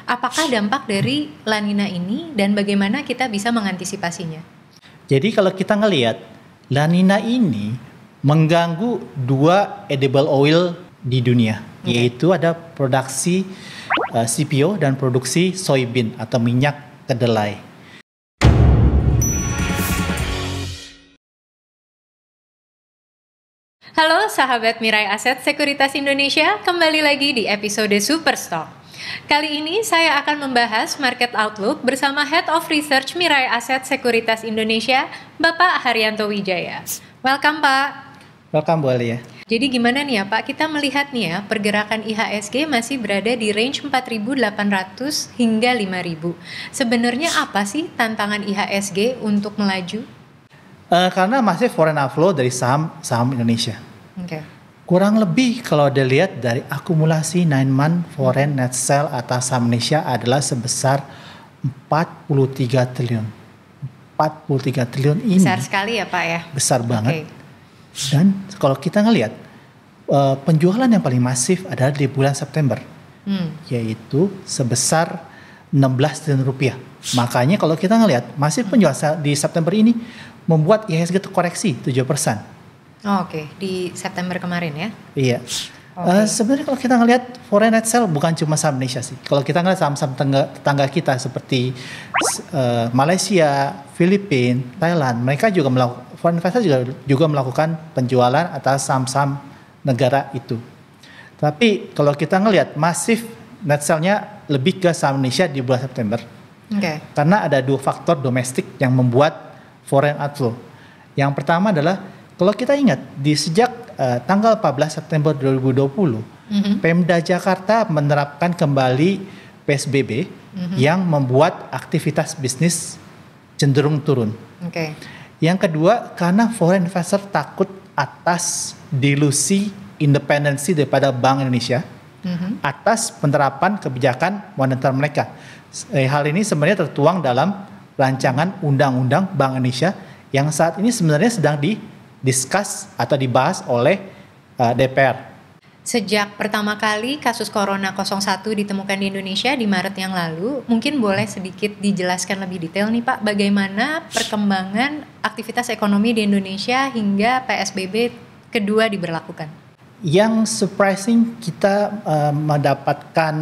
Apakah dampak dari La Nina ini dan bagaimana kita bisa mengantisipasinya? Jadi kalau kita ngelihat La Nina ini mengganggu dua edible oil di dunia, yaitu ada produksi CPO dan produksi soybean atau minyak kedelai. Halo sahabat Mirai Aset Sekuritas Indonesia, kembali lagi di episode Superstock. Kali ini saya akan membahas market outlook bersama Head of Research Mirai Aset Sekuritas Indonesia, Bapak Haryanto Wijaya. Welcome Pak. Welcome Bu Alia. Jadi gimana nih ya Pak, kita melihat nih ya, pergerakan IHSG masih berada di range 4.800 hingga 5.000. Sebenarnya apa sih tantangan IHSG untuk melaju? Karena masih foreign outflow dari saham Indonesia. Okay. Kurang lebih kalau dilihat dari akumulasi 9 month foreign net sell atas saham Indonesia adalah sebesar 43 triliun. 43 triliun ini besar sekali ya Pak ya? Besar banget. Dan kalau kita ngelihat penjualan yang paling masif adalah di bulan September. Yaitu sebesar 16 triliun rupiah. Makanya kalau kita ngelihat masih penjualan di September ini membuat IHSG terkoreksi 7%. Oke. Di September kemarin ya? Iya. Sebenarnya kalau kita ngelihat foreign net sell bukan cuma saham Indonesia sih. Kalau kita ngelihat saham-saham tetangga kita seperti Malaysia, Filipina, Thailand, mereka juga foreign investor juga melakukan penjualan atas saham-saham negara itu. Tapi kalau kita ngelihat masif net sell-nya lebih ke saham Indonesia di bulan September. Karena ada dua faktor domestik yang membuat foreign outflow. Yang pertama adalah kalau kita ingat di sejak tanggal 14 September 2020, Pemda Jakarta menerapkan kembali PSBB yang membuat aktivitas bisnis cenderung turun. Yang kedua, karena foreign investor takut atas dilusi independensi daripada Bank Indonesia atas penerapan kebijakan moneter mereka. Hal ini sebenarnya tertuang dalam rancangan Undang-Undang Bank Indonesia yang saat ini sebenarnya sedang didiskus atau dibahas oleh DPR. Sejak pertama kali kasus Corona 01 ditemukan di Indonesia di Maret yang lalu, mungkin boleh sedikit dijelaskan lebih detail nih Pak, bagaimana perkembangan aktivitas ekonomi di Indonesia hingga PSBB kedua diberlakukan? Yang surprising kita mendapatkan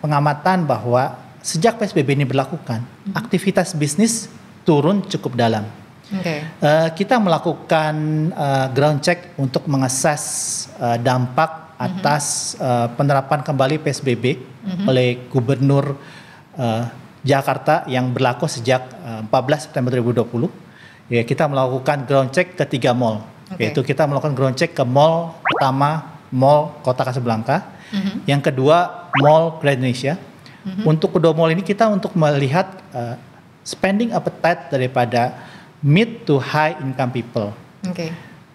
pengamatan bahwa sejak PSBB ini berlakukan, aktivitas bisnis turun cukup dalam. Kita melakukan ground check untuk mengakses dampak atas penerapan kembali PSBB oleh Gubernur Jakarta yang berlaku sejak 14 September 2020. Ya, kita melakukan ground check ke 3 mall. Yaitu kita melakukan ground check ke mall pertama, Mall Kota Kasablanka. Yang kedua, Mall Grand Indonesia. Untuk kedua mall ini kita untuk melihat spending appetite daripada mid to high income people.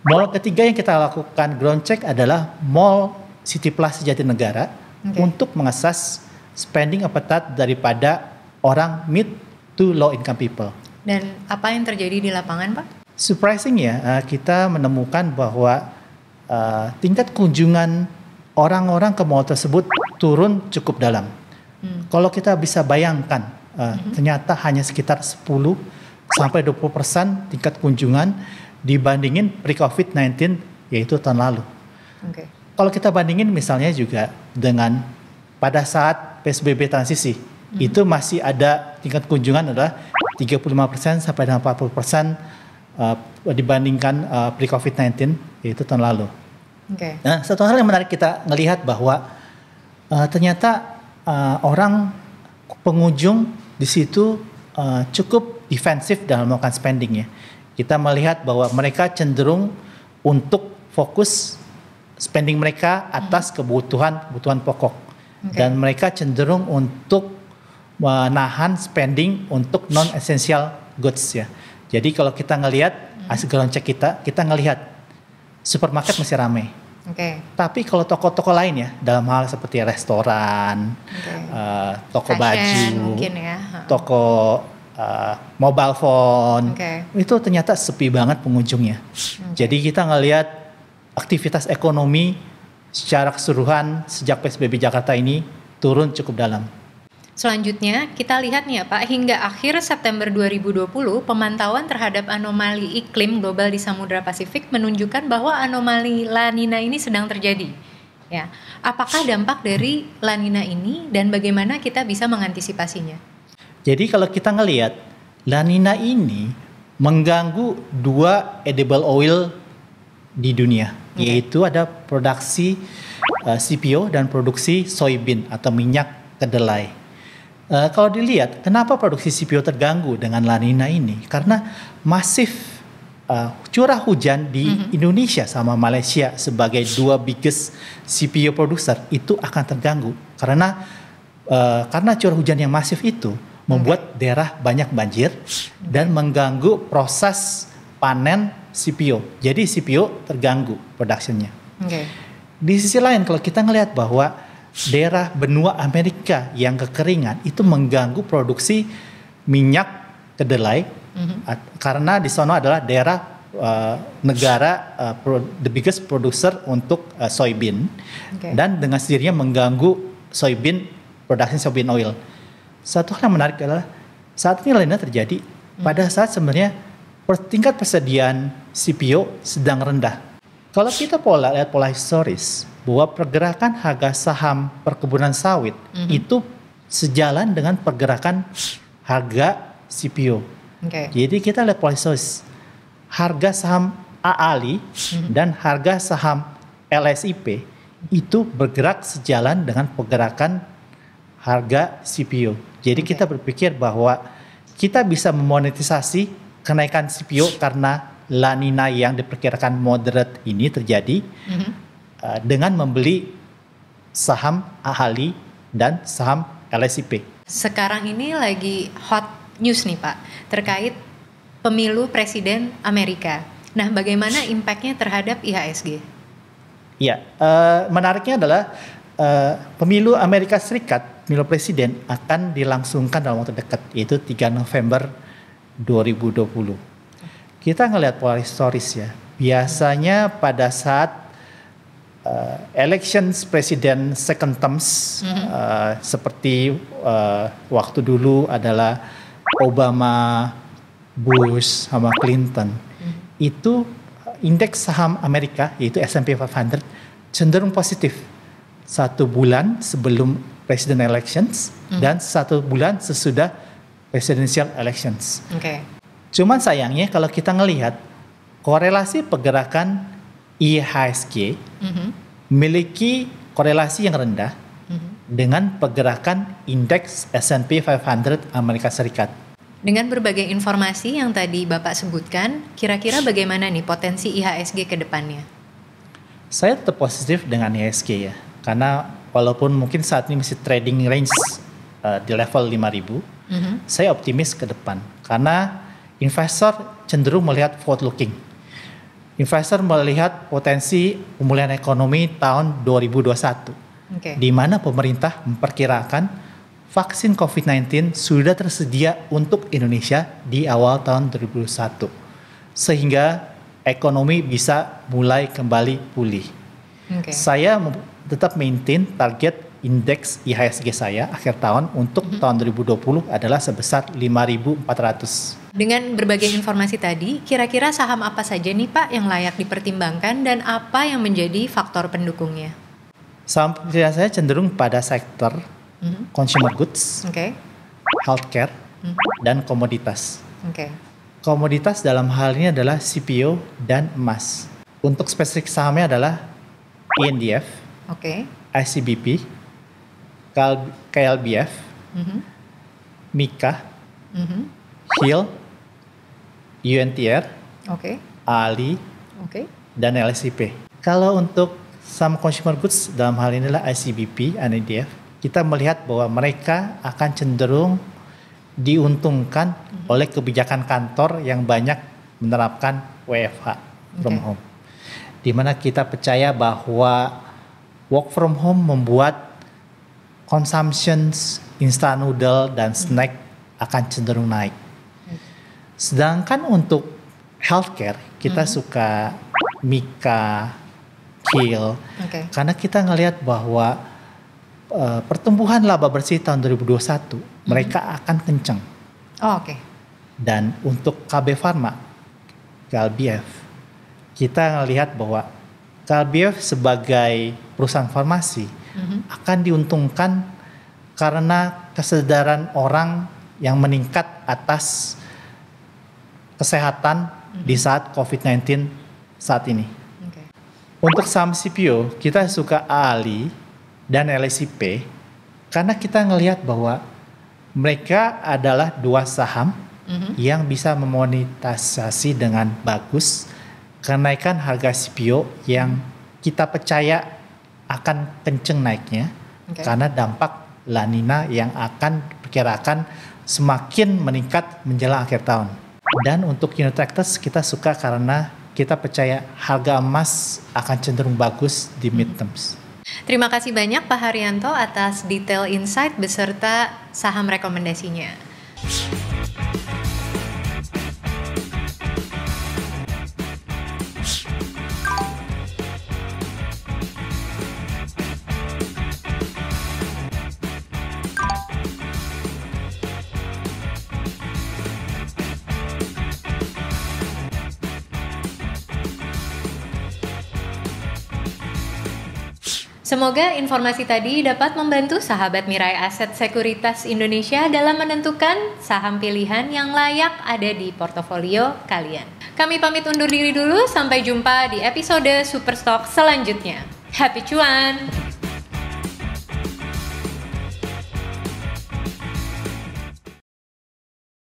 Mall ketiga yang kita lakukan ground check adalah Mall City Plus Jatinegara untuk mengakses spending appetite daripada orang mid to low income people. Dan apa yang terjadi di lapangan Pak? Surprising ya, kita menemukan bahwa tingkat kunjungan orang-orang ke mall tersebut turun cukup dalam. Kalau kita bisa bayangkan, ternyata hanya sekitar 10 sampai 20% tingkat kunjungan dibandingin pre-COVID-19 yaitu tahun lalu. Kalau kita bandingin misalnya juga dengan pada saat PSBB transisi, itu masih ada tingkat kunjungan adalah 35% sampai dengan 40% dibandingkan pre-COVID-19 yaitu tahun lalu. Nah, satu hal yang menarik kita melihat bahwa ternyata orang pengunjung di situ cukup defensif dalam melakukan spending ya. Kita melihat bahwa mereka cenderung untuk fokus spending mereka atas kebutuhan pokok. Dan mereka cenderung untuk menahan spending untuk non-essential goods ya. Jadi kalau kita ngelihat hasil ground check kita ngelihat supermarket masih ramai. Tapi kalau toko-toko lain ya, dalam hal seperti restoran, toko fashion, baju, mungkin ya. toko mobile phone, itu ternyata sepi banget pengunjungnya. Jadi kita ngelihat aktivitas ekonomi secara keseluruhan sejak PSBB Jakarta ini turun cukup dalam. Selanjutnya, kita lihat nih ya Pak, hingga akhir September 2020, pemantauan terhadap anomali iklim global di Samudra Pasifik menunjukkan bahwa anomali La Nina ini sedang terjadi. Ya, apakah dampak dari La Nina ini dan bagaimana kita bisa mengantisipasinya? Jadi kalau kita ngelihat La Nina ini mengganggu dua edible oil di dunia, yaitu ada produksi CPO dan produksi soybean atau minyak kedelai. Kalau dilihat, kenapa produksi CPO terganggu dengan La Nina ini? Karena masif curah hujan di Indonesia sama Malaysia sebagai dua biggest CPO producer itu akan terganggu karena curah hujan yang masif itu membuat daerah banyak banjir dan mengganggu proses panen CPO. Jadi CPO terganggu produksinya. Di sisi lain kalau kita ngelihat bahwa daerah benua Amerika yang kekeringan itu mengganggu produksi minyak kedelai karena di sana adalah daerah negara the biggest producer untuk soybean dan dengan sendirinya mengganggu produksi soybean oil. Satu hal yang menarik adalah saat ini La Nina terjadi pada saat sebenarnya tingkat persediaan CPO sedang rendah. Kalau kita lihat pola historis bahwa pergerakan harga saham perkebunan sawit itu sejalan dengan pergerakan harga CPO. Jadi kita lihat pola historis harga saham AALI dan harga saham LSIP itu bergerak sejalan dengan pergerakan harga CPO. Jadi kita berpikir bahwa kita bisa memonetisasi kenaikan CPO karena La Nina yang diperkirakan moderate ini terjadi dengan membeli saham AALI dan saham LSIP. Sekarang ini lagi hot news nih Pak, terkait pemilu presiden Amerika. Nah, bagaimana impact-nya terhadap IHSG? Ya, menariknya adalah pemilu Amerika Serikat, pemilu presiden akan dilangsungkan dalam waktu dekat, yaitu 3 November 2020. Kita ngelihat pola historis ya, biasanya pada saat elections presiden second terms seperti waktu dulu adalah Obama, Bush, sama Clinton, itu indeks saham Amerika yaitu S&P 500 cenderung positif 1 bulan sebelum president elections dan 1 bulan sesudah presidential elections. Cuman sayangnya kalau kita ngelihat korelasi pergerakan IHSG memiliki korelasi yang rendah dengan pergerakan indeks S&P 500 Amerika Serikat. Dengan berbagai informasi yang tadi Bapak sebutkan, kira-kira bagaimana nih potensi IHSG ke depannya? Saya tetap positif dengan IHSG ya, karena walaupun mungkin saat ini masih trading range di level 5.000, saya optimis ke depan karena investor cenderung melihat forward looking. Investor melihat potensi pemulihan ekonomi tahun 2021, di mana pemerintah memperkirakan vaksin COVID-19 sudah tersedia untuk Indonesia di awal tahun 2021, sehingga ekonomi bisa mulai kembali pulih. Saya tetap maintain target indeks IHSG saya akhir tahun untuk tahun 2020 adalah sebesar 5.400. Dengan berbagai informasi tadi, kira-kira saham apa saja nih Pak yang layak dipertimbangkan dan apa yang menjadi faktor pendukungnya? Saham saya cenderung pada sektor consumer goods, healthcare, dan komoditas. Komoditas dalam hal ini adalah CPO dan emas. Untuk spesifik sahamnya adalah INDF, ICBP, KLBF, Mika, Hill, UNTR, ALI, dan LSIP. Kalau untuk saham consumer goods dalam hal ini adalah ICBP, INDF, kita melihat bahwa mereka akan cenderung diuntungkan oleh kebijakan kantor yang banyak menerapkan WFH from home. Di mana kita percaya bahwa work from home membuat consumption instant noodle dan snack akan cenderung naik. Sedangkan untuk healthcare kita suka Mika, Kill, karena kita ngelihat bahwa pertumbuhan laba bersih tahun 2021 mereka akan kencang. Oh, oke. Dan untuk KB Pharma, KLBF, kita melihat bahwa KLBF sebagai perusahaan farmasi akan diuntungkan karena kesadaran orang yang meningkat atas kesehatan di saat COVID-19 saat ini. Okay. Untuk saham CPO, kita suka ALI dan LSIP karena kita ngelihat bahwa mereka adalah dua saham yang bisa memonetisasi dengan bagus kenaikan harga CPO yang kita percaya akan kenceng naiknya karena dampak La Nina yang akan diperkirakan semakin meningkat menjelang akhir tahun. Dan untuk unit tractors kita suka karena kita percaya harga emas akan cenderung bagus di mid-terms. Terima kasih banyak Pak Haryanto atas detail insight beserta saham rekomendasinya. Semoga informasi tadi dapat membantu sahabat Mirai Aset Sekuritas Indonesia dalam menentukan saham pilihan yang layak ada di portofolio kalian. Kami pamit undur diri dulu, sampai jumpa di episode Superstock selanjutnya. Happy cuan!